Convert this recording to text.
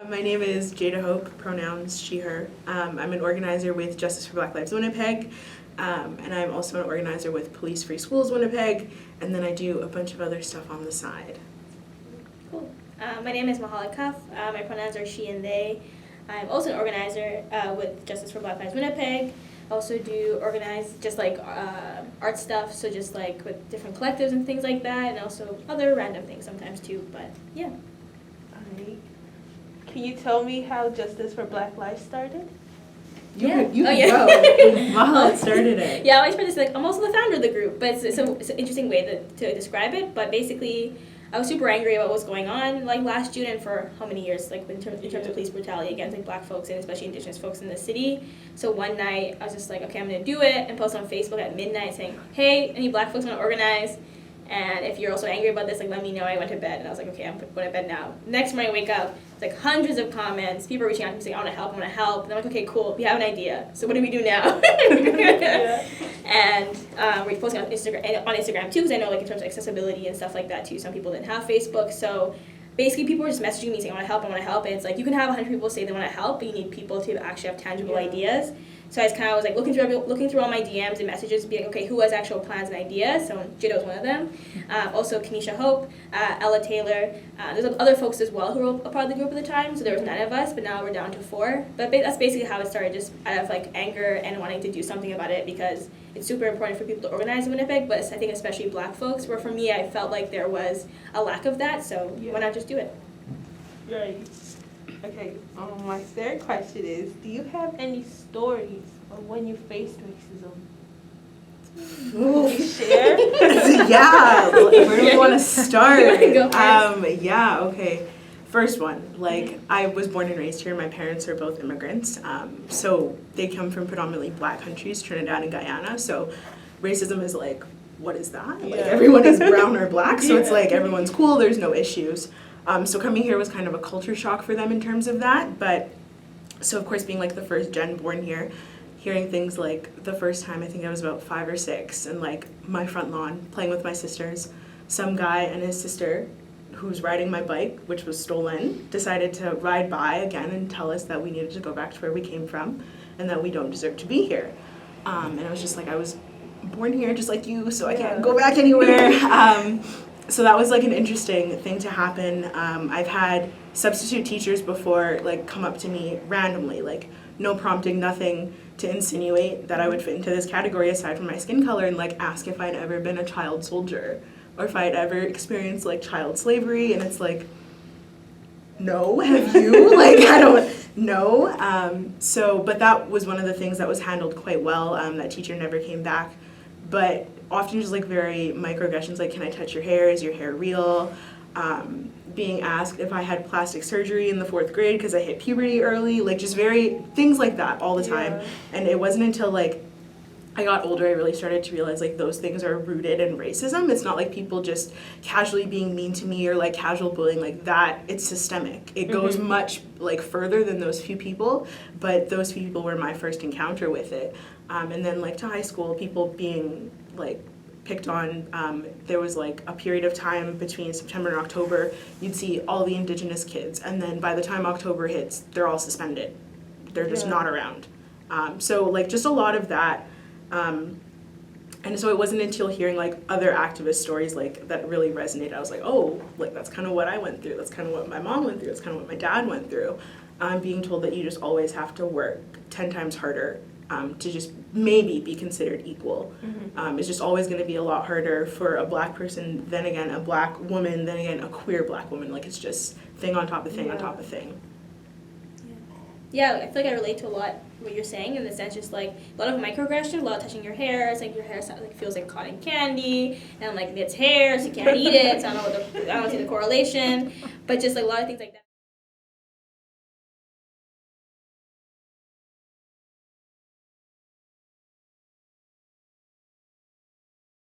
My name is Jada Hope, pronouns she, her. I'm an organizer with Justice for Black Lives Winnipeg, and I'm also an organizer with Police Free Schools Winnipeg, and then I do a bunch of other stuff on the side. Cool. My name is Mahala Cuff. My pronouns are she and they. I'm also an organizer with Justice for Black Lives Winnipeg. I also do organize just like art stuff, so just like with different collectives and things like that, and also other random things sometimes too, but yeah. Alright. Can you tell me how Justice for Black Lives started? You Yeah. could go. Mahala started it. Yeah, I always try to say, like, I'm also the founder of the group, but it's an interesting way to describe it. But basically, I was super angry about what was going on, like, last June and for how many years, like, in terms of police brutality against, like, Black folks and especially Indigenous folks in the city. So one night, I was just like, okay, I'm going to do it, and post on Facebook at midnight saying, hey, any Black folks want to organize? And if you're also angry about this, like, let me know. I went to bed, and I was like, okay, I'm going to bed now. Next morning, I wake up, it's like hundreds of comments, people reaching out to me saying, I want to help, And I'm like, okay, cool, we have an idea. So what do we do now? Yeah. And we're posting on Instagram too, because I know, like, in terms of accessibility and stuff like that too, some people didn't have Facebook. So basically, people were just messaging me saying, I want to help. And it's like, you can have 100 people say they want to help, but you need people to actually have tangible ideas. So I just kind of was like looking through all my DMs and messages, being like, okay, who has actual plans and ideas? So Jada was one of them. Also Kenesha Hope, Ella Taylor. There's other folks as well who were a part of the group at the time. So there was 9 of us, but now we're down to 4. But that's basically how it started, just out of like anger and wanting to do something about it, because it's super important for people to organize in Winnipeg, but I think especially Black folks, where for me I felt like there was a lack of that. So why not just do it? Right. Okay, my third question is, do you have any stories of when you faced racism? Can you share? Yeah, where do we want to start? Go first. Yeah, okay. First one, like, I was born and raised here. My parents are both immigrants, so they come from predominantly Black countries, Trinidad and Guyana. So racism is like, what is that? Like, everyone is brown or Black, so it's like everyone's cool, there's no issues. So coming here was kind of a culture shock for them in terms of that. But so of course, being like the first gen born here, hearing things like the first time, I think I was about 5 or 6, and like my front lawn playing with my sisters, some guy and his sister who's riding my bike, which was stolen, decided to ride by again and tell us that we needed to go back to where we came from and that we don't deserve to be here. And I was just like, I was born here just like you, so I can't go back anywhere. So that was like an interesting thing to happen. I've had substitute teachers before like come up to me randomly, like no prompting, nothing, to insinuate that I would fit into this category aside from my skin color, and like ask if I'd ever been a child soldier or if I'd ever experienced like child slavery. And it's like, no, have you? Like, I don't know. But that was one of the things that was handled quite well. That teacher never came back. But often just like very microaggressions, like, can I touch your hair? Is your hair real? Being asked if I had plastic surgery in the 4th grade because I hit puberty early, like just very things like that all the time. Yeah. And it wasn't until like I got older I really started to realize like those things are rooted in racism. It's not like people just casually being mean to me or like casual bullying like that. It's systemic. It goes much like further than those few people, but those few people were my first encounter with it. And then like to high school, people being like picked on. There was like a period of time between September and October, you'd see all the Indigenous kids, and then by the time October hits, they're all suspended. They're just not around. So like just a lot of that. And so it wasn't until hearing like other activist stories like that really resonated. I was like, oh, like that's kind of what I went through. That's kind of what my mom went through. That's kind of what my dad went through. Being told that you just always have to work 10 times harder to just maybe be considered equal. It's just always going to be a lot harder for a Black person, then again a Black woman, then again a queer Black woman. Like, it's just thing on top of thing on top of thing. Yeah, I feel like I relate to a lot what you're saying in the sense, just like a lot of microaggression, a lot of touching your hair. It's like your hair like feels like cotton candy, and like it's hair, so you can't eat it. So I don't see the correlation, but just like a lot of things like that.